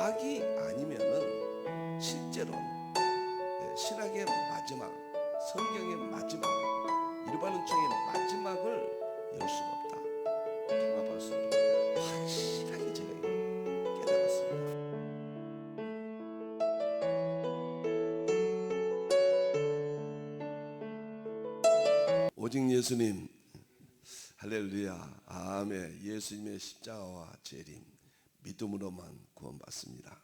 과학이 아니면은 실제로 신학의 마지막, 성경의 마지막, 일반론청의 마지막을 열 수가 없다, 통합할 수 없다, 확실하게 제가 깨달았습니다. 오직 예수님, 할렐루야, 아멘. 예수님의 십자가와 재림, 믿음으로만 구원받습니다.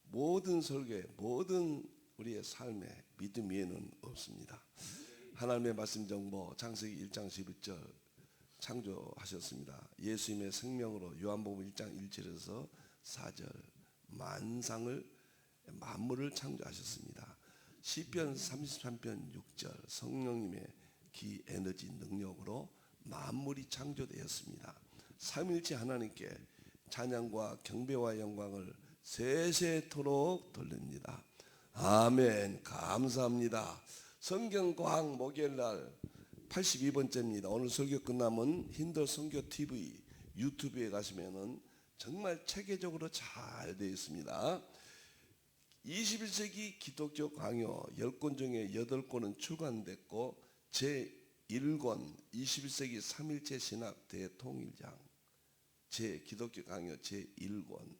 모든 설교에, 모든 우리의 삶에 믿음 위에는 없습니다. 하나님의 말씀 정보, 창세기 1장 11절 창조하셨습니다. 예수님의 생명으로 요한복음 1장 1절에서 4절 만상을, 만물을 창조하셨습니다. 시편 33편 6절 성령님의 기 에너지 능력으로 만물이 창조되었습니다. 삼일체 하나님께 찬양과 경배와 영광을 세세토록 돌립니다. 아멘. 감사합니다. 성경과학 목요일날 82번째입니다. 오늘 설교 끝나면 힌더 선교 TV 유튜브에 가시면은 정말 체계적으로 잘 되어 있습니다. 21세기 기독교 강요 10권 중에 8권은 출간됐고 제1권 21세기 3일체 신학 대통일장, 기독교 강요 제1권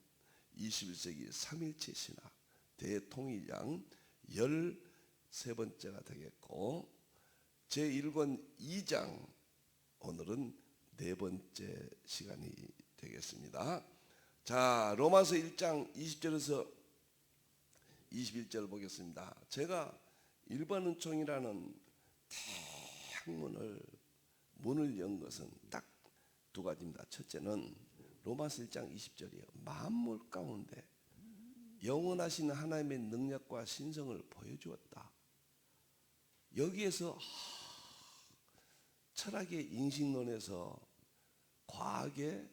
21세기 3일체 신학 대통일장 13번째가 되겠고, 제1권 2장 오늘은 4번째 시간이 되겠습니다. 자, 로마서 1장 20절에서 21절 보겠습니다. 제가 일반은총이라는 대학문을 문을 연 것은 딱 두 가지입니다. 첫째는 로마서 1장 20절이에요. 만물 가운데 영원하신 하나님의 능력과 신성을 보여주었다. 여기에서 철학의 인식론에서 과학의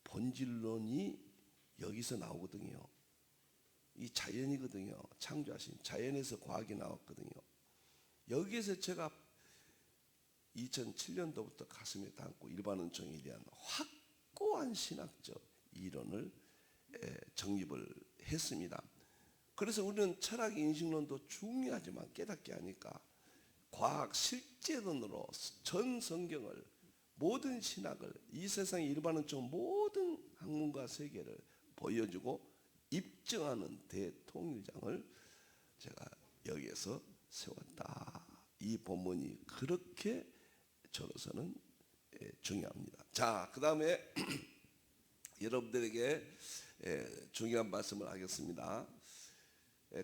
본질론이 여기서 나오거든요. 이 자연이거든요. 창조하신 자연에서 과학이 나왔거든요. 여기에서 제가 2007년도부터 가슴에 담고 일반은총에 대한 확고한 신학적 이론을 정립을 했습니다. 그래서 우리는 철학 인식론도 중요하지만 깨닫게 하니까 과학 실제론으로 전 성경을, 모든 신학을, 이 세상의 일반은총 모든 학문과 세계를 보여주고 입증하는 대통일장을 제가 여기에서 세웠다. 이 본문이 그렇게 저로서는 중요합니다. 자, 그 다음에 여러분들에게 중요한 말씀을 하겠습니다.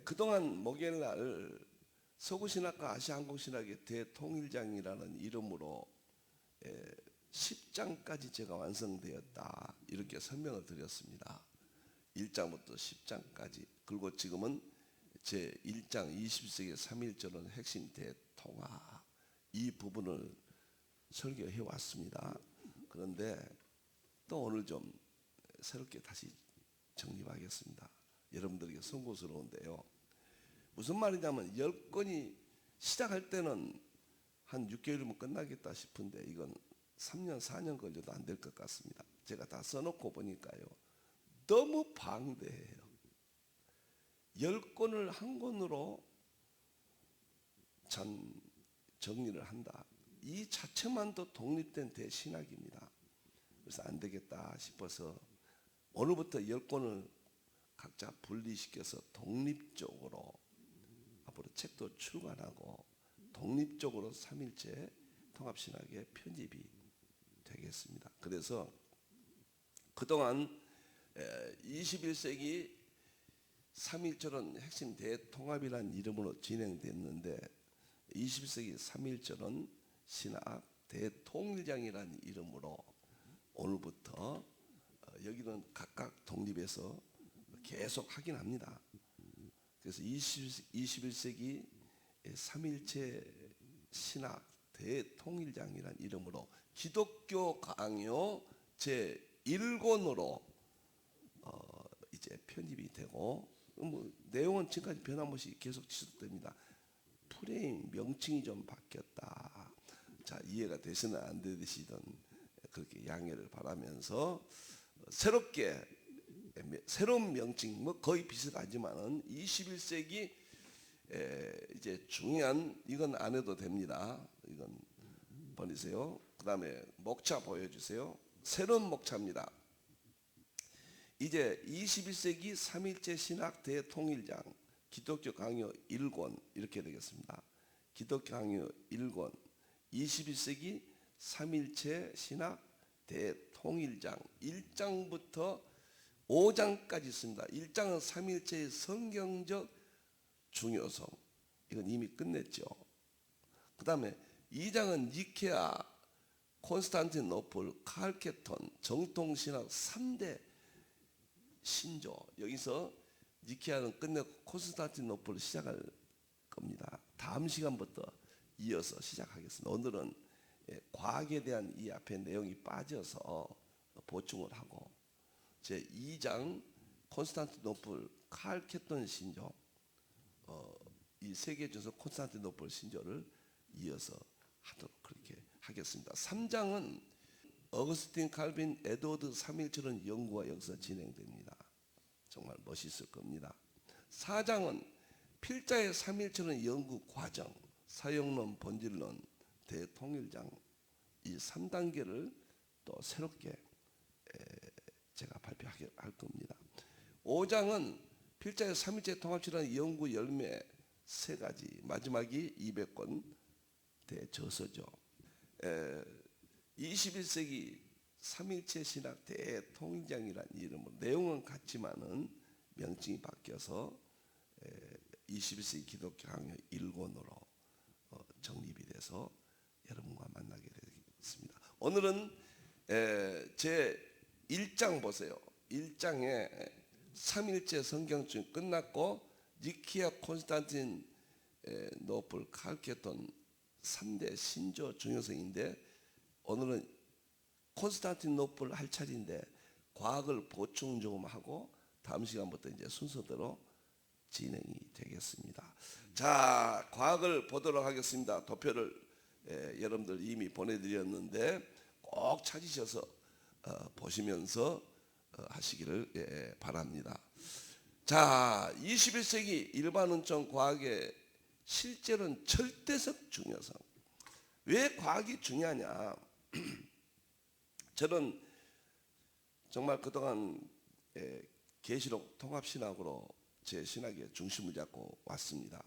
그동안 목요일날 서구신학과 아시아한국신학의 대통일장이라는 이름으로 10장까지 제가 완성되었다, 이렇게 설명을 드렸습니다. 1장부터 10장까지. 그리고 지금은 제1장 21세기 3.1절은 핵심 대통합, 이 부분을 설교해 왔습니다. 그런데 또 오늘 좀 새롭게 다시 정립하겠습니다. 여러분들에게 송구스러운데요. 무슨 말이냐면 10권이 시작할 때는 한 6개월이면 끝나겠다 싶은데 이건 3년 4년 걸려도 안 될 것 같습니다. 제가 다 써놓고 보니까요, 너무 방대해요. 10권을 한 권으로 정리를 한다, 이 자체만도 독립된 대신학입니다. 그래서 안 되겠다 싶어서 오늘부터 10권을 각자 분리시켜서 독립적으로 앞으로 책도 출간하고 독립적으로 3일째 통합신학의 편집이 되겠습니다. 그래서 그동안 21세기 3.1절은 핵심 대통합이라는 이름으로 진행됐는데 21세기 3.1절은 신학 대통일장이라는 이름으로 오늘부터 여기는 각각 독립해서 계속 하긴 합니다. 그래서 21세기 3.1체 신학 대통일장이라는 이름으로 기독교 강요 제1권으로 이제 편집이 되고, 뭐 내용은 지금까지 변함없이 계속 지속됩니다. 프레임 명칭이 좀 바뀌었다. 자, 이해가 되시든 안 되시든 그렇게 양해를 바라면서 새롭게 새로운 명칭 뭐 거의 비슷하지만은 21세기 이제 중요한 이건 안 해도 됩니다. 이건 버리세요. 그다음에 목차 보여주세요. 새로운 목차입니다. 이제 21세기 3일째 신학 대통일장 기독교 강요 1권 이렇게 되겠습니다. 기독교 강요 1권 21세기 3일째 신학 대통일장 1장부터 5장까지 있습니다. 1장은 3일체의 성경적 중요성 이건 이미 끝냈죠. 그 다음에 2장은 니케아, 콘스탄티노플, 칼케톤, 정통신학 3대 신조. 여기서 니케아는 끝내고 콘스탄티노플을 시작할 겁니다. 다음 시간부터 이어서 시작하겠습니다. 오늘은 과학에 대한 이 앞에 내용이 빠져서 보충을 하고 제 2장 콘스탄티노플 칼케톤 신조 이 세계 중에서 콘스탄티노플 신조를 이어서 하도록 그렇게 하겠습니다. 3장은 어거스틴, 칼빈, 에드워드 3일절은 연구와 역사 진행됩니다. 정말 멋있을 겁니다. 4장은 필자의 3일절은 연구 과정, 사용론, 본질론, 대통일장 이 3단계를 또 새롭게 제가 발표할 겁니다. 5장은 필자의 3일째 통합치라는 연구 열매 3가지 마지막이 200권 대저서죠. 21세기 3일체 신학 대통일장이라는 이름으로 내용은 같지만은 명칭이 바뀌어서 21세기 기독교 강요 1권으로 정립이 돼서 여러분과 만나게 되겠습니다. 오늘은 제 1장 보세요. 1장에 3일째 성경중 끝났고 니키아, 콘스탄틴, 노플, 칼케톤 3대 신조 중요성인데 오늘은 콘스탄티노플 할 차례인데 과학을 보충 좀 하고 다음 시간부터 이제 순서대로 진행이 되겠습니다. 자, 과학을 보도록 하겠습니다. 도표를 여러분들 이미 보내드렸는데 꼭 찾으셔서 보시면서 하시기를 바랍니다. 자, 21세기 일반 운천 과학의 실제로는 절대적 중요성. 왜 과학이 중요하냐? 저는 정말 그동안 계시록 통합신학으로 제 신학의 중심을 잡고 왔습니다.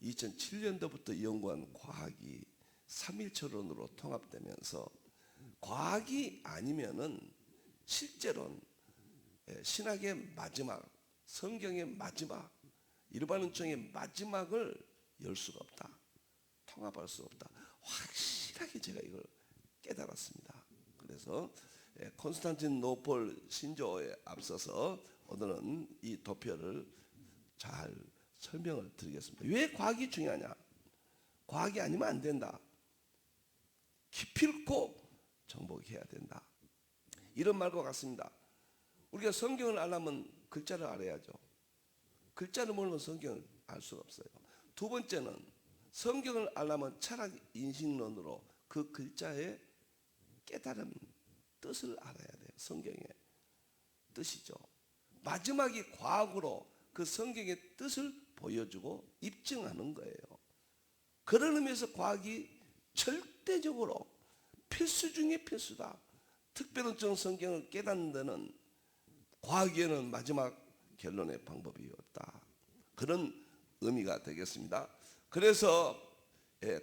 2007년도부터 연구한 과학이 3일철론으로 통합되면서 과학이 아니면은 실제로는 신학의 마지막, 성경의 마지막, 일반 운천의 마지막을 열 수가 없다. 통합할 수 없다. 확실하게 제가 이걸 깨달았습니다. 그래서 콘스탄티노플 신조에 앞서서 오늘은 이 도표를 잘 설명을 드리겠습니다. 왜 과학이 중요하냐? 과학이 아니면 안 된다. 기필코 정복해야 된다. 이런 말과 같습니다. 우리가 성경을 알려면 글자를 알아야죠. 글자를 모르면 성경을 알 수가 없어요. 두 번째는 성경을 알려면 철학 인식론으로 그 글자의 깨달은 뜻을 알아야 돼요. 성경의 뜻이죠. 마지막이 과학으로 그 성경의 뜻을 보여주고 입증하는 거예요. 그런 의미에서 과학이 절대적으로 필수 중에 필수다. 특별운천 성경을 깨닫는 데는 과학에는 마지막 결론의 방법이 없다. 그런 의미가 되겠습니다. 그래서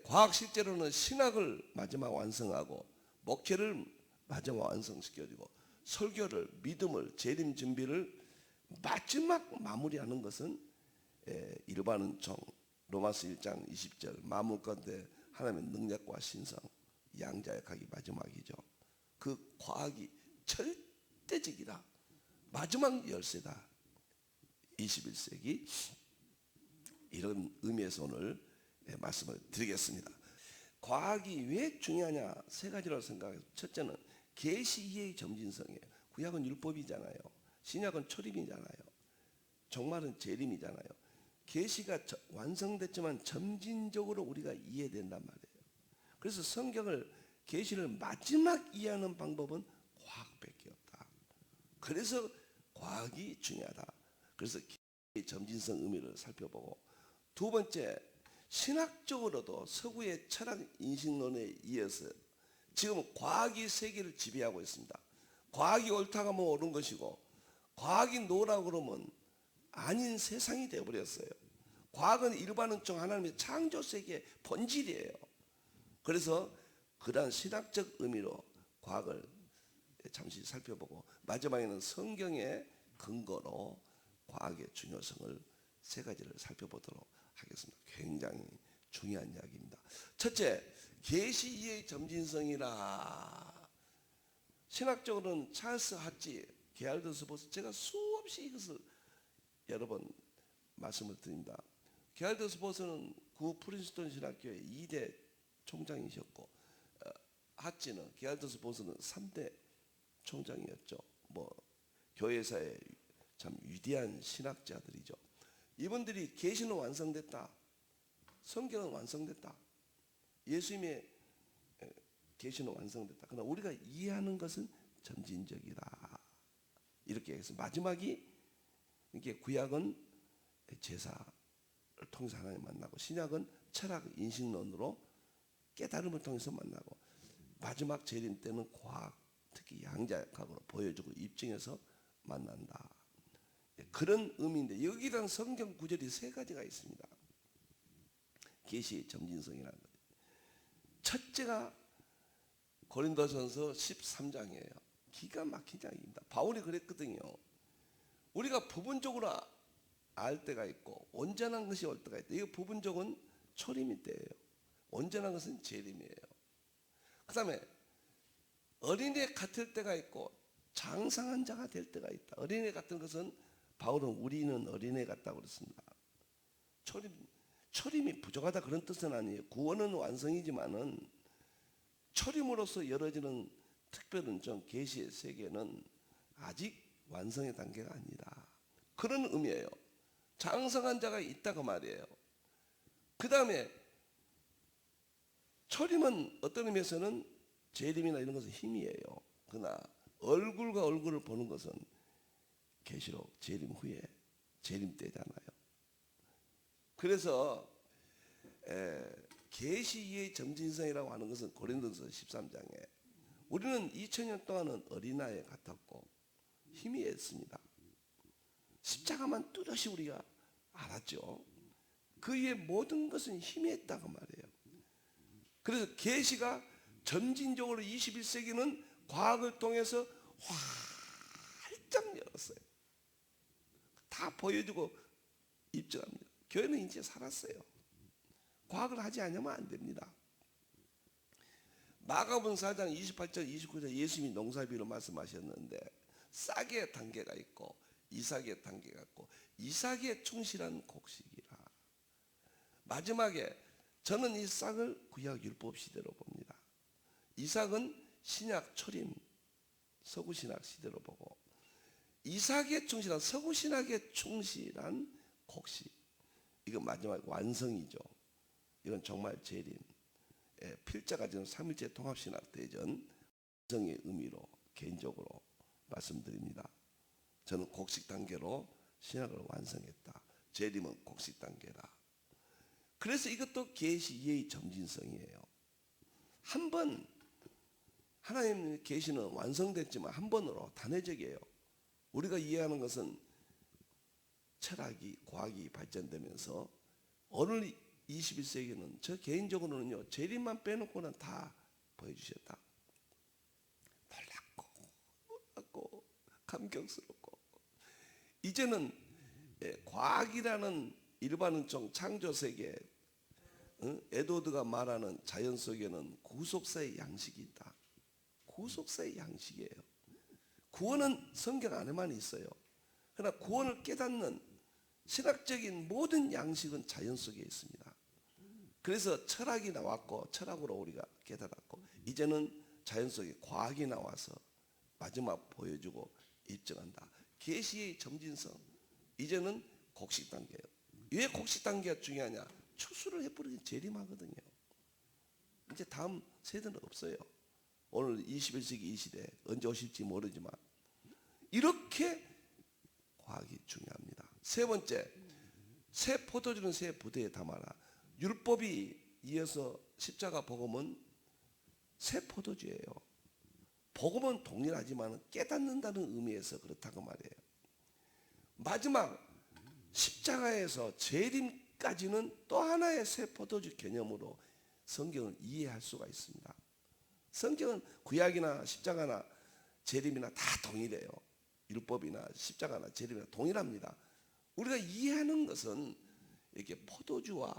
과학 실제로는 신학을 마지막 완성하고 목회를 마지막 완성시켜주고 설교를 믿음을 재림 준비를 마지막 마무리하는 것은 일반은총 로마서 1장 20절 만물가운데 하나님의 능력과 신성 양자역학이 마지막이죠. 그 과학이 절대적이다. 마지막 열쇠다. 21세기 이런 의미에서 오늘 말씀을 드리겠습니다. 과학이 왜 중요하냐? 세 가지로 생각해요. 첫째는 계시 이해의 점진성이에요. 구약은 율법이잖아요. 신약은 초림이잖아요. 종말은 재림이잖아요. 계시가 완성됐지만 점진적으로 우리가 이해된단 말이에요. 그래서 성경을 계시를 마지막 이해하는 방법은 과학밖에 없다. 그래서 과학이 중요하다. 그래서 계시의 점진성 의미를 살펴보고, 두 번째, 신학적으로도 서구의 철학 인식론에 의해서 지금 과학이 세계를 지배하고 있습니다. 과학이 옳다고 하면 옳은 것이고, 과학이 노라고 그러면 아닌 세상이 되어버렸어요. 과학은 일반론적 하나님의 창조 세계의 본질이에요. 그래서 그러한 신학적 의미로 과학을 잠시 살펴보고, 마지막에는 성경의 근거로 과학의 중요성을 세 가지를 살펴보도록 하겠습니다. 굉장히 중요한 이야기입니다. 첫째, 계시 이해의 점진성이라. 신학적으로는 찰스 하치, 게알더스 보스, 제가 수없이 이것을 여러 번 말씀을 드립니다. 게알더스 보스는 구 프린스턴 신학교의 2대 총장이셨고, 하치는, 게알더스 보스는 3대 총장이었죠. 교회사의 참 위대한 신학자들이죠. 이분들이 계시는 완성됐다, 성경은 완성됐다, 예수님의 계시는 완성됐다, 그러나 우리가 이해하는 것은 점진적이다, 이렇게 해서 마지막이, 이게 구약은 제사를 통해서 하나님 만나고, 신약은 철학 인식론으로 깨달음을 통해서 만나고, 마지막 재림 때는 과학, 특히 양자역학으로 보여주고 입증해서 만난다. 그런 의미인데, 여기란 성경 구절이 세 가지가 있습니다. 계시의 점진성이라는 거예요. 첫째가 고린도전서 13장이에요. 기가 막힌 장입니다. 바울이 그랬거든요. 우리가 부분적으로 알 때가 있고 온전한 것이 올 때가 있다. 이 부분적은 초림이 때예요. 온전한 것은 재림이에요. 그 다음에 어린애 같을 때가 있고 장성한 자가 될 때가 있다. 어린애 같은 것은 바울은 우리는 어린애 같다고 그랬습니다. 초림이 부족하다 그런 뜻은 아니에요. 구원은 완성이지만은 초림으로서 열어지는 특별한 좀 계시의 세계는 아직 완성의 단계가 아니다. 그런 의미예요. 장성한 자가 있다고 말이에요. 그 다음에 초림은 어떤 의미에서는 재림이나 이런 것은 힘이에요. 그러나 얼굴과 얼굴을 보는 것은 계시록 재림 후에, 재림 때잖아요. 그래서 계시 이해의 점진성이라고 하는 것은 고린도서 13장에 우리는 2000년 동안은 어린아이 같았고 힘이 있습니다. 십자가만 뚜렷이 우리가 알았죠. 그 위에 모든 것은 힘이 있다고 말해요. 그래서 계시가 점진적으로 21세기는 과학을 통해서 활짝 열었어요. 다 보여주고 입증합니다. 교회는 이제 살았어요. 과학을 하지 않으면 안 됩니다. 마가복음 4장 28절 29절 예수님이 농사비로 말씀하셨는데, 싹의 단계가 있고 이삭의 단계가 있고, 이삭의 충실한 곡식이라. 마지막에 저는 이 싹을 구약 율법 시대로 봅니다. 이삭은 신약 초림 서구 신학 시대로 보고, 이삭의 충실한 서구 신학의 충실한 곡식, 이건 마지막 완성이죠. 이건 정말 재림. 필자가 지금 3일째 통합신학 대전 완성의 의미로 개인적으로 말씀드립니다. 저는 곡식 단계로 신학을 완성했다. 재림은 곡식 단계다. 그래서 이것도 계시 이해의 점진성이에요. 한 번 하나님의 계시는 완성됐지만 한 번으로 단회적이에요. 우리가 이해하는 것은 철학이, 과학이 발전되면서 오늘 21세기는 저 개인적으로는요, 재림만 빼놓고는 다 보여주셨다. 놀랍고 감격스럽고, 이제는 과학이라는 일반론적 창조세계, 에드워드가 말하는 자연 속에는 구속사의 양식이 있다. 구속사의 양식이에요. 구원은 성경 안에만 있어요. 그러나 구원을 깨닫는 신학적인 모든 양식은 자연 속에 있습니다. 그래서 철학이 나왔고 철학으로 우리가 깨달았고, 이제는 자연 속에 과학이 나와서 마지막 보여주고 입증한다. 계시의 점진성, 이제는 곡식 단계예요. 왜 곡식 단계가 중요하냐? 추수를 해버리면 재림하거든요. 이제 다음 세대는 없어요. 오늘 21세기 이 시대 언제 오실지 모르지만 이렇게 과학이 중요합니다. 세 번째, 새 포도주는 새 부대에 담아라. 율법이 이어서 십자가 복음은 새 포도주예요. 복음은 동일하지만 깨닫는다는 의미에서 그렇다고 말이에요. 마지막 십자가에서 재림까지는 또 하나의 새 포도주 개념으로 성경을 이해할 수가 있습니다. 성경은 구약이나 십자가나 재림이나 다 동일해요. 율법이나 십자가나 재림이나 동일합니다. 우리가 이해하는 것은 이렇게 포도주와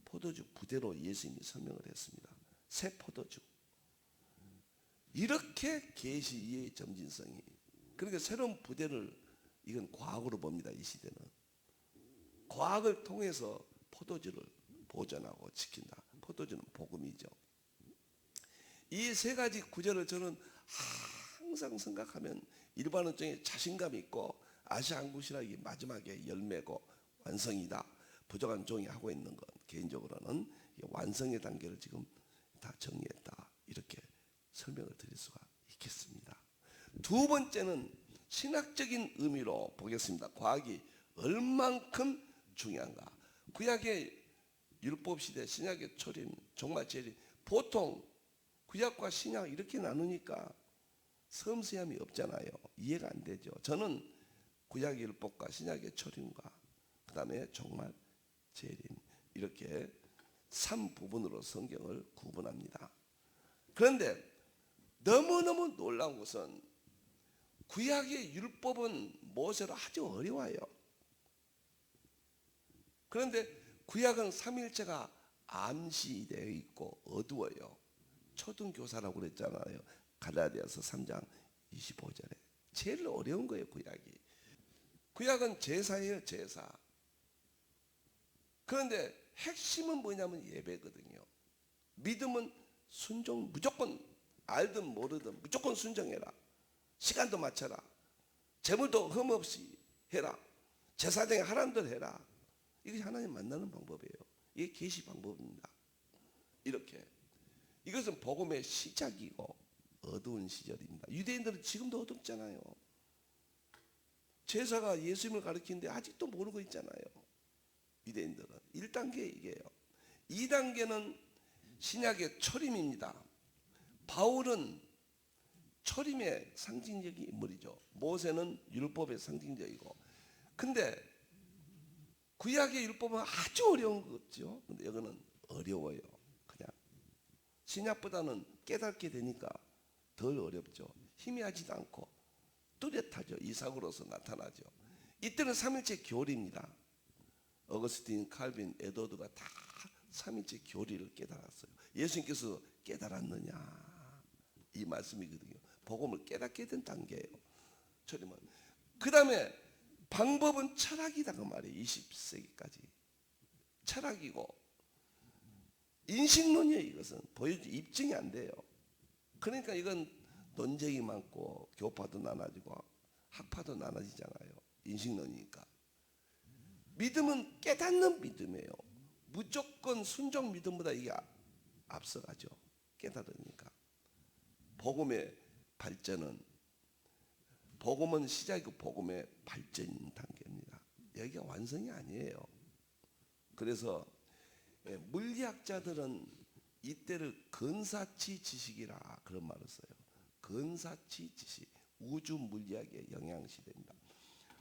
포도주 부대로 예수님이 설명을 했습니다. 새 포도주. 이렇게 계시 이해의 점진성이. 그러니까 새로운 부대를 이건 과학으로 봅니다. 이 시대는. 과학을 통해서 포도주를 보존하고 지킨다. 포도주는 복음이죠. 이 세 가지 구절을 저는 항상 생각하면 일반론적인 자신감이 있고 아시아 한국신학이 마지막에 열매고 완성이다. 부족한 종이 하고 있는 건 개인적으로는 완성의 단계를 지금 다 정리했다. 이렇게 설명을 드릴 수가 있겠습니다. 두 번째는 신학적인 의미로 보겠습니다. 과학이 얼만큼 중요한가. 구약의 율법 시대, 신약의 초림, 종말 재림. 보통 구약과 신약 이렇게 나누니까 섬세함이 없잖아요. 이해가 안 되죠. 저는 구약의 율법과 신약의 초림과 그 다음에 종말 재림 이렇게 3부분으로 성경을 구분합니다. 그런데 너무너무 놀라운 것은 구약의 율법은 모세로 아주 어려워요. 그런데 구약은 삼일체가 암시되어 있고 어두워요. 초등교사라고 그랬잖아요. 갈라디아서 3장 25절에. 제일 어려운 거예요, 구약이. 구약은 제사예요, 제사. 그런데 핵심은 뭐냐면 예배거든요. 믿음은 순종, 무조건 알든 모르든 무조건 순종해라. 시간도 맞춰라. 재물도 흠없이 해라. 제사장에 하라는 대로 해라. 이게 하나님 만나는 방법이에요. 이게 계시 방법입니다. 이렇게. 이것은 복음의 시작이고 어두운 시절입니다. 유대인들은 지금도 어둡잖아요. 제사가 예수님을 가리키는데 아직도 모르고 있잖아요. 유대인들은 1단계 이게요. 2단계는 신약의 초림입니다. 바울은 초림의 상징적인 인물이죠. 모세는 율법의 상징적이고. 근데 구약의 율법은 아주 어려운 거죠. 근데 이거는 어려워요. 그냥 신약보다는 깨닫게 되니까 덜 어렵죠. 희미하지도 않고 뚜렷하죠. 이삭으로서 나타나죠. 이때는 삼일체 교리입니다. 어거스틴, 칼빈, 에드워드가 다 삼일체 교리를 깨달았어요. 예수님께서 깨달았느냐 이 말씀이거든요. 복음을 깨닫게 된 단계예요. 초림은. 그 다음에 방법은 철학이다 그 말이에요. 20세기까지 철학이고 인식론이에요. 이것은 입증이 안 돼요. 그러니까 이건 논쟁이 많고 교파도 나눠지고 학파도 나눠지잖아요. 인식론이니까. 믿음은 깨닫는 믿음이에요. 무조건 순종 믿음보다 이게 앞서가죠. 깨달으니까. 복음의 발전은 복음은 시작이고 복음의 발전 단계입니다. 여기가 완성이 아니에요. 그래서 물리학자들은 이때를 근사치 지식이라 그런 말을 써요. 근사치 지식, 우주 물리학의 영향 시대입니다.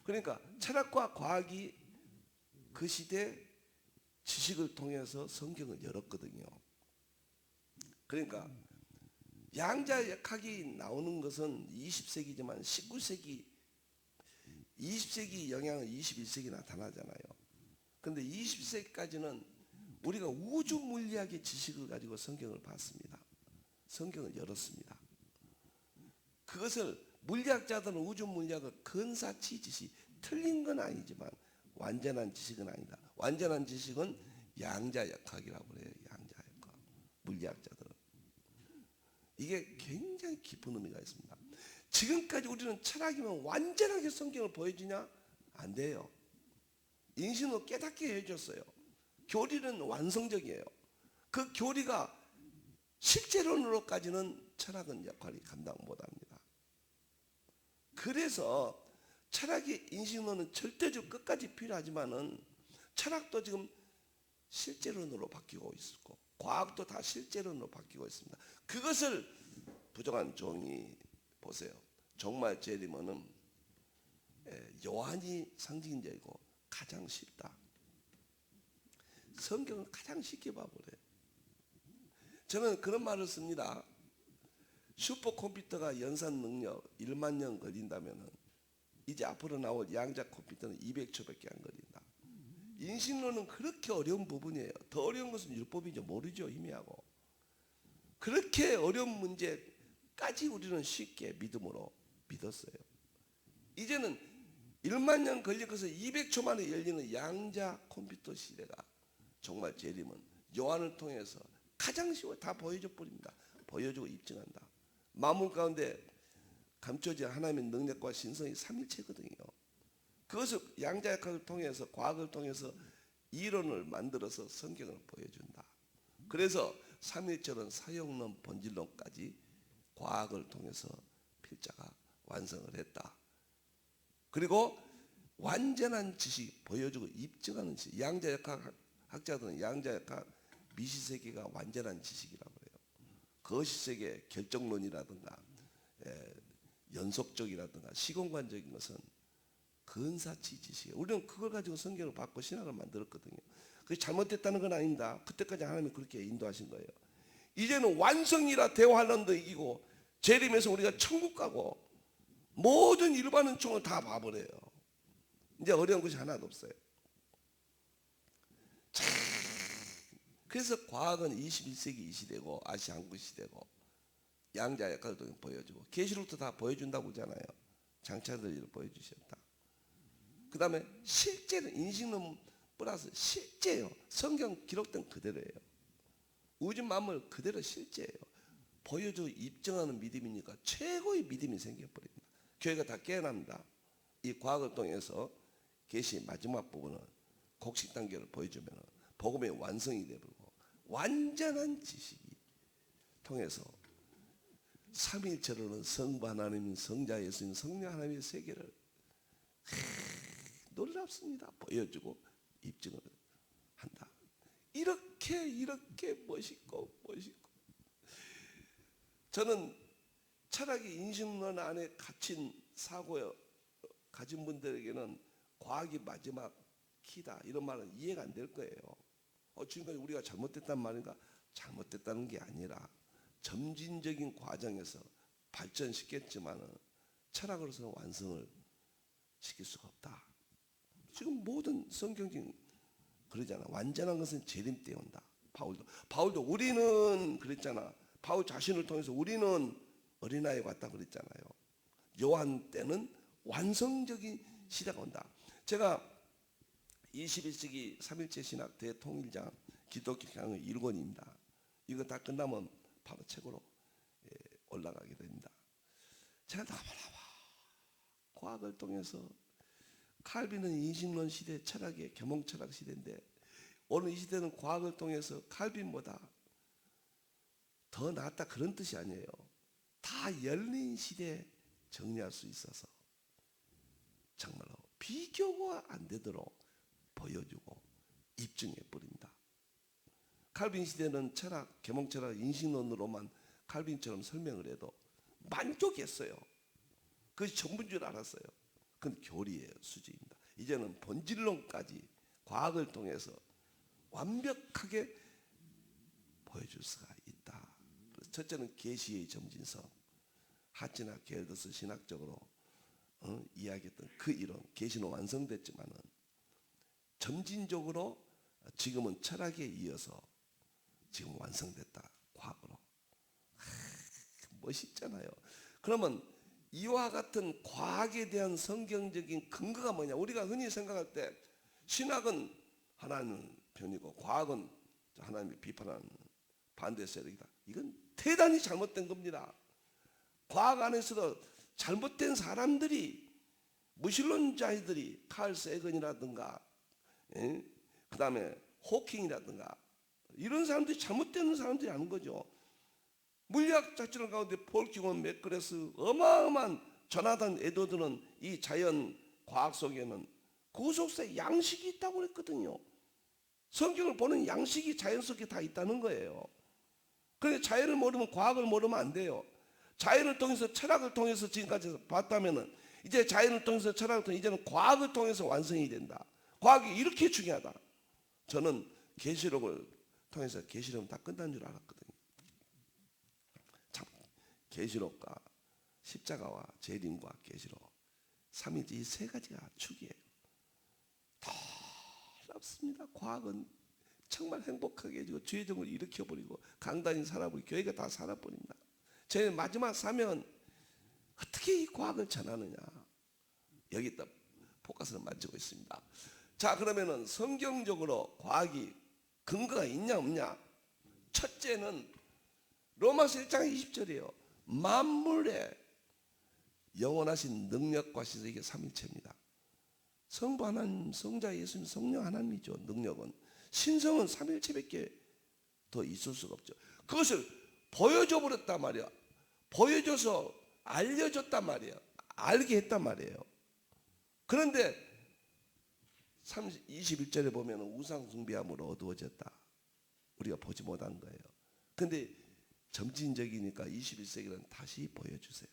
그러니까 철학과 과학이 그 시대 지식을 통해서 성경을 열었거든요. 그러니까 양자역학이 나오는 것은 20세기지만 19세기, 20세기 영향은 21세기 나타나잖아요. 그런데 20세기까지는 우리가 우주 물리학의 지식을 가지고 성경을 봤습니다. 성경을 열었습니다. 그것을 물리학자들은 우주 물리학을 근사치 지식, 틀린 건 아니지만 완전한 지식은 아니다. 완전한 지식은 양자역학이라고 그래요. 양자역학. 물리학자들은. 이게 굉장히 깊은 의미가 있습니다. 지금까지 우리는 철학이면 완전하게 성경을 보여주냐? 안 돼요. 인신으로 깨닫게 해줬어요. 교리는 완성적이에요. 그 교리가 실제론으로까지는 철학은 역할이 감당 못합니다. 그래서 철학의 인식론은 절대적으로 끝까지 필요하지만은 철학도 지금 실제론으로 바뀌고 있고 과학도 다 실제론으로 바뀌고 있습니다. 그것을 부정한 종이 보세요. 종말 재림은 요한이 상징적이고 가장 쉽다. 성경은 가장 쉽게 봐버려요. 저는 그런 말을 씁니다. 슈퍼컴퓨터가 연산 능력 1만 년 걸린다면 이제 앞으로 나올 양자 컴퓨터는 200초밖에 안 걸린다. 인식론은 그렇게 어려운 부분이에요. 더 어려운 것은 율법이죠. 모르죠. 희미하고. 그렇게 어려운 문제까지 우리는 쉽게 믿음으로 믿었어요. 이제는 1만 년 걸릴 것을 200초 만에 열리는 양자 컴퓨터 시대가 정말 재림은 요한을 통해서 가장 쉬워 다 보여줘 버립니다. 보여주고 입증한다. 만물 가운데 감춰진 하나님의 능력과 신성이 삼일체거든요. 그것을 양자역학을 통해서 과학을 통해서 이론을 만들어서 성경을 보여준다. 그래서 삼일체론, 사용론, 본질론까지 과학을 통해서 필자가 완성을 했다. 그리고 완전한 지식 보여주고 입증하는 지식. 양자역학 학자들은 양자역학 미시세계가 완전한 지식이라고 해요. 거시세계 결정론이라든가 연속적이라든가 시공간적인 것은 근사치 지식이에요. 우리는 그걸 가지고 성경을 받고 신학을 만들었거든요. 그게 잘못됐다는 건 아닙니다. 그때까지 하나님이 그렇게 인도하신 거예요. 이제는 완성이라 대환란도 이기고 재림에서 우리가 천국 가고 모든 일반은 총을 다 봐버려요. 이제 어려운 것이 하나도 없어요. 참, 그래서 과학은 21세기 이 시대고 아시아 한국 시대고 양자 역할도 보여주고 계시록도 다 보여준다고 하잖아요. 장차들을 보여주셨다. 그 다음에 실제는 인식론 플러스 실제예요. 성경 기록된 그대로예요. 우주 만물 그대로 실제예요. 보여주고 입증하는 믿음이니까 최고의 믿음이 생겨버립니다. 교회가 다 깨어납니다. 이 과학을 통해서 계시 마지막 부분은 곡식 단계를 보여주면 복음의 완성이 되고 완전한 지식이 통해서 삼위일체로는 성부 하나님, 성자 예수님, 성령 하나님의 세계를 놀랍습니다. 보여주고 입증을 한다. 이렇게 멋있고 저는 철학의 인식론 안에 갇힌 사고요 가진 분들에게는 과학이 마지막 키다 이런 말은 이해가 안 될 거예요. 지금까지 우리가 잘못됐단 말인가? 잘못됐다는 게 아니라 점진적인 과정에서 발전시켰지만은 철학으로서는 완성을 시킬 수가 없다. 지금 모든 성경적인 그러잖아. 완전한 것은 재림 때 온다. 바울도 우리는 그랬잖아. 바울 자신을 통해서 우리는 어린아이 같다 그랬잖아요. 요한 때는 완성적인 시대가 온다. 제가 21세기 3일체 신학 대통일장 기독교 강의 1권입니다. 이거 다 끝나면 바로 책으로 올라가게 됩니다. 제가 나와라 과학을 통해서 칼빈은 인식론 시대 철학의 계몽철학 시대인데 오늘 이 시대는 과학을 통해서 칼빈보다 더 낫다 그런 뜻이 아니에요. 다 열린 시대에 정리할 수 있어서 정말로 비교가 안 되도록 보여주고 입증해 버립니다. 칼빈 시대는 철학, 계몽철학, 인식론으로만 칼빈처럼 설명을 해도 만족했어요. 그것이 전부인 줄 알았어요. 그건 교리예요. 수지입니다. 이제는 본질론까지 과학을 통해서 완벽하게 보여줄 수가 있다. 첫째는 계시의 점진성. 하치나 게르더스 신학적으로 이야기했던 그 이론, 계시는 완성됐지만은 점진적으로 지금은 철학에 이어서 지금 완성됐다. 과학으로. 멋있잖아요. 그러면 이와 같은 과학에 대한 성경적인 근거가 뭐냐? 우리가 흔히 생각할 때 신학은 하나님 편이고 과학은 하나님이 비판하는 반대 세력이다. 이건 대단히 잘못된 겁니다. 과학 안에서도 잘못된 사람들이 무신론자들이 칼 세건이라든가 그 다음에 호킹이라든가 이런 사람들이 잘못된 사람들이 아닌 거죠. 물리학 자치론 가운데 폴 기원 맥그레스 어마어마한 조나단 에드워드는 이 자연 과학 속에는 그 속에 양식이 있다고 그랬거든요. 성경을 보는 양식이 자연 속에 다 있다는 거예요. 그런데 자연을 모르면 과학을 모르면 안 돼요. 자연을 통해서 철학을 통해서 지금까지 봤다면은 이제 자연을 통해서 철학을 통해서 이제는 과학을 통해서 완성이 된다. 과학이 이렇게 중요하다. 저는 계시록을 통해서 계시록은 다 끝난 줄 알았거든요. 참 계시록과 십자가와 재림과 계시록 삼위일체 이 세 가지가 축이에요. 놀랍습니다. 과학은 정말 행복하게 해주고 죄정을 일으켜버리고 강단이 살아버리고 교회가 다 살아버립니다. 저희는 마지막 사면 어떻게 이 과학을 전하느냐. 여기다 포커스를 맞추고 있습니다. 자, 그러면은 성경적으로 과학이 근거가 있냐 없냐. 첫째는 로마서 1장 20절이에요. 만물의 영원하신 능력과 시설, 이게 삼일체입니다. 성부 하나님, 성자 예수님, 성령 하나님이죠. 능력은. 신성은 삼일체밖에 더 있을 수가 없죠. 그것을 보여줘 버렸단 말이야. 보여줘서 알려줬단 말이에요. 알게 했단 말이에요. 그런데 21절에 보면 우상 숭배함으로 어두워졌다. 우리가 보지 못한 거예요. 근데 점진적이니까 21세기는 다시 보여주세요.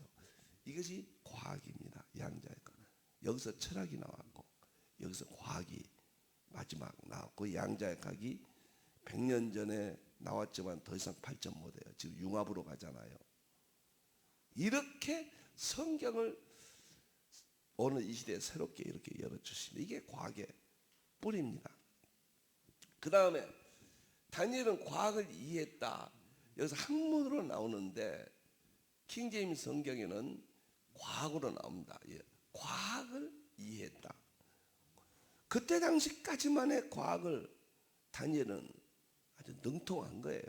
이것이 과학입니다. 양자의 과학. 여기서 철학이 나왔고 여기서 과학이 마지막 나왔고 양자의 과학이 100년 전에 나왔지만 더 이상 발전 못해요. 지금 융합으로 가잖아요. 이렇게 성경을 오늘 이 시대에 새롭게 이렇게 열어주십니다. 이게 과학의 뿌리입니다. 그 다음에 다니엘은 과학을 이해했다. 여기서 학문으로 나오는데 킹제임스 성경에는 과학으로 나옵니다. 예. 과학을 이해했다. 그때 당시까지만의 과학을 다니엘은 아주 능통한 거예요.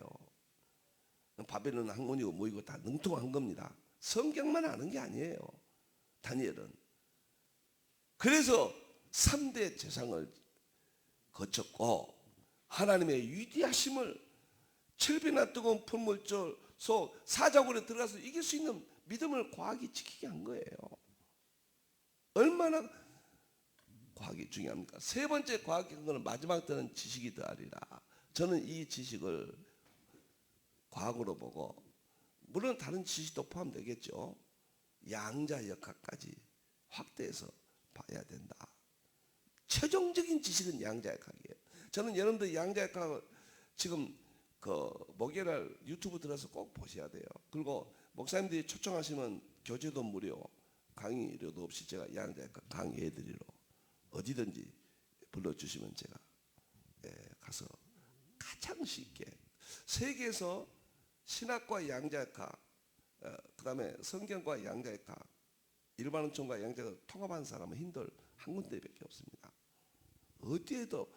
바벨론 학문이고 뭐이고 다 능통한 겁니다. 성경만 아는 게 아니에요. 다니엘은. 그래서 3대 재상을 거쳤고 하나님의 위대하심을 7배나 뜨거운 풀물줄 속 사자굴에 들어가서 이길 수 있는 믿음을 과학이 지키게 한 거예요. 얼마나 과학이 중요합니까? 세 번째 과학의 근거는 마지막 때는 지식이 더하리라. 저는 이 지식을 과학으로 보고 물론 다른 지식도 포함되겠죠. 양자 역학까지 확대해서 봐야 된다. 최종적인 지식은 양자 역학이에요. 저는 여러분들 양자 역학을 지금 그 목요일 유튜브 들어서 꼭 보셔야 돼요. 그리고 목사님들이 초청하시면 교재도 무료, 강의료도 없이 제가 양자 역학 강의해드리러 어디든지 불러주시면 제가 가서 가장 쉽게 세계에서 신학과 양자역학, 그 다음에 성경과 양자역학, 일반론천과 양자역학을 통합한 사람은 힌들 한 군데밖에 없습니다. 어디에도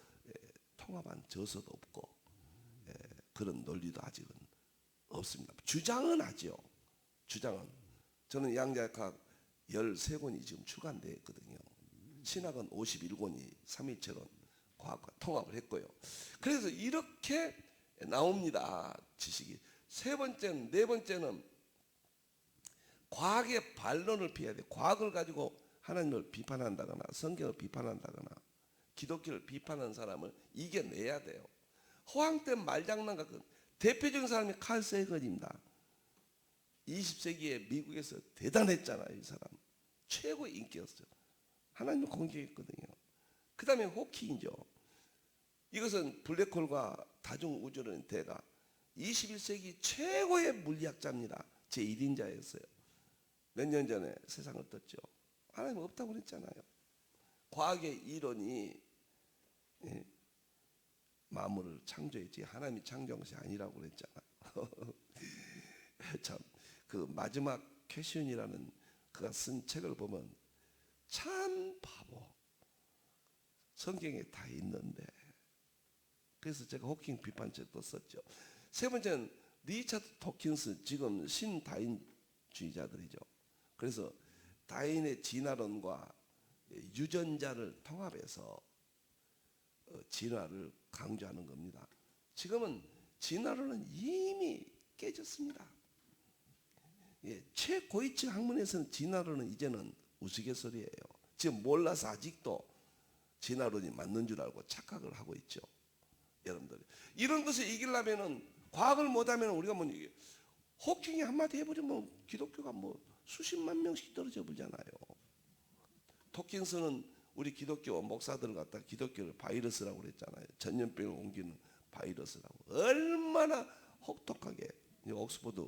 통합한 저서도 없고 그런 논리도 아직은 없습니다. 주장은 하죠. 주장은. 저는 양자역학 13권이 지금 출간되어 있거든요. 신학은 51권이 삼위일체론 과학과 통합을 했고요. 그래서 이렇게 나옵니다. 지식이. 네 번째는 과학의 반론을 피해야 돼요. 과학을 가지고 하나님을 비판한다거나 성경을 비판한다거나 기독교를 비판하는 사람을 이겨내야 돼요. 허황된 말장난 같은 대표적인 사람이 칼 세건입니다. 20세기에 미국에서 대단했잖아요. 이 사람. 최고의 인기였어요. 하나님을 공격했거든요. 그 다음에 호킹이죠. 이것은 블랙홀과 다중우주론의 대가 21세기 최고의 물리학자입니다. 제1인자였어요. 몇 년 전에 세상을 떴죠. 하나님 없다고 그랬잖아요. 과학의 이론이 만물을 창조했지 하나님이 창조한 것이 아니라고 그랬잖아요. 참, 그 마지막 퀘션이라는 그가 쓴 책을 보면 참 바보. 성경에 다 있는데. 그래서 제가 호킹 비판책도 썼죠. 세 번째는 리차드 토킨스, 지금 신다인주의자들이죠. 그래서 다인의 진화론과 유전자를 통합해서 진화를 강조하는 겁니다. 지금은 진화론은 이미 깨졌습니다. 최고위층 학문에서는 진화론은 이제는 우스갯소리예요. 지금 몰라서 아직도 진화론이 맞는 줄 알고 착각을 하고 있죠. 여러분들 이런 것을 이기려면은 과학을 못하면 우리가 뭐 이게 호킹이 한마디 해버리면 기독교가 뭐 수십만 명씩 떨어져 버리잖아요. 토킨스는 우리 기독교 목사들을 갖다 기독교를 바이러스라고 그랬잖아요. 전염병을 옮기는 바이러스라고. 얼마나 혹독하게. 옥스퍼드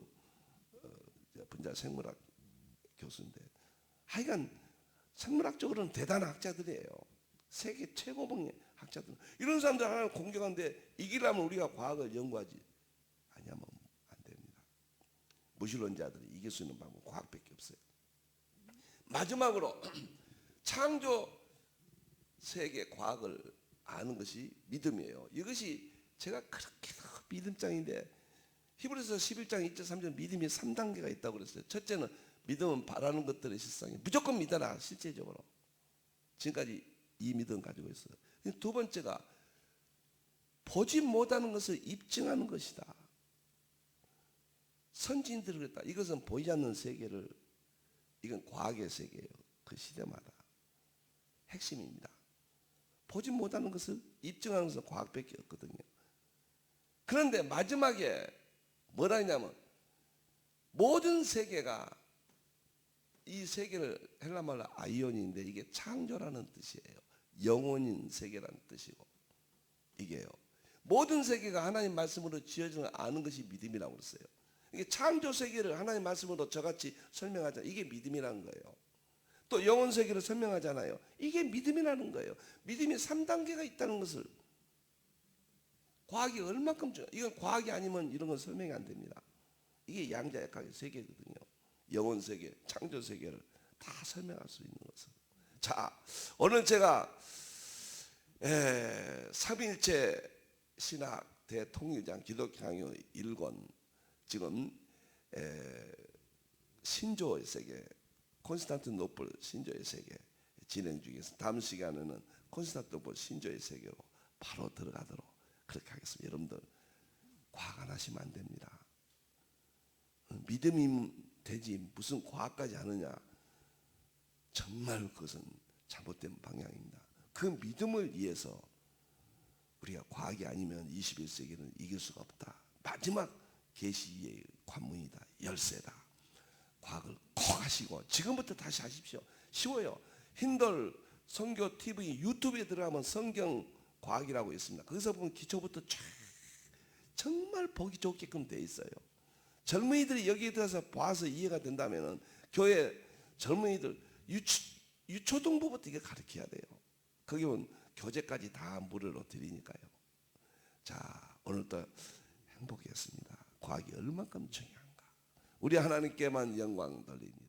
분자 생물학 교수인데 하여간 생물학적으로는 대단한 학자들이에요. 세계 최고봉의 학자들. 이런 사람들 하나를 공격하는데 이기려면 우리가 과학을 연구하지 아니하면 안 됩니다. 무신론자들이 이길 수 있는 방법은 과학밖에 없어요. 마지막으로 창조 세계 과학을 아는 것이 믿음이에요. 이것이 제가 그렇게 믿음장인데 히브리서 11장 2절 3절 믿음이 3단계가 있다고 그랬어요. 첫째는 믿음은 바라는 것들의 실상이 무조건 믿어라. 실제적으로 지금까지 이 믿음 가지고 있어요. 두 번째가 보지 못하는 것을 입증하는 것이다. 선진들이 그랬다. 이것은 보이지 않는 세계를 이건 과학의 세계예요. 그 시대마다 핵심입니다. 보지 못하는 것을 입증하는 것은 과학밖에 없거든요. 그런데 마지막에 뭐라 했냐면 모든 세계가 이 세계를 헬라말로 아이온인데 이게 창조라는 뜻이에요. 영혼인 세계라는 뜻이고 이게요. 모든 세계가 하나님 말씀으로 지어진 걸 아는 것이 믿음이라고 그랬어요. 이게 창조 세계를 하나님 말씀으로 저같이 설명하잖아요. 이게 믿음이라는 거예요. 또 영혼 세계를 설명하잖아요. 이게 믿음이라는 거예요. 믿음이 3단계가 있다는 것을 과학이 얼마큼 이건 과학이 아니면 이런 건 설명이 안 됩니다. 이게 양자역학의 세계거든요. 영혼 세계, 창조 세계를 다 설명할 수 있는 것은. 자, 오늘 제가 삼일체 신학 대통일장 기독교 강요 1권 지금 신조의 세계 콘스탄티노플 신조의 세계 진행 중에서 다음 시간에는 콘스탄티노플 신조의 세계로 바로 들어가도록 그렇게 하겠습니다. 여러분들 과학 안 하시면 안 됩니다. 믿음이 되지 무슨 과학까지 하느냐. 정말 그것은 잘못된 방향입니다. 그 믿음을 위해서 우리가 과학이 아니면 21세기는 이길 수가 없다. 마지막 계시의 관문이다. 열쇠다. 과학을 꼭 하시고 지금부터 다시 하십시오. 쉬워요. 힌들 성교 TV 유튜브에 들어가면 성경 과학이라고 있습니다. 거기서 보면 기초부터 쫙 정말 보기 좋게끔 돼 있어요. 젊은이들이 여기에 들어서 봐서 이해가 된다면은 교회 젊은이들 유초등부부터 이게 가르쳐야 돼요. 거기 보면 교재까지 다 무료로 드리니까요. 자, 오늘도 행복했습니다. 과학이 얼마큼 중요한가. 우리 하나님께만 영광 돌립니다.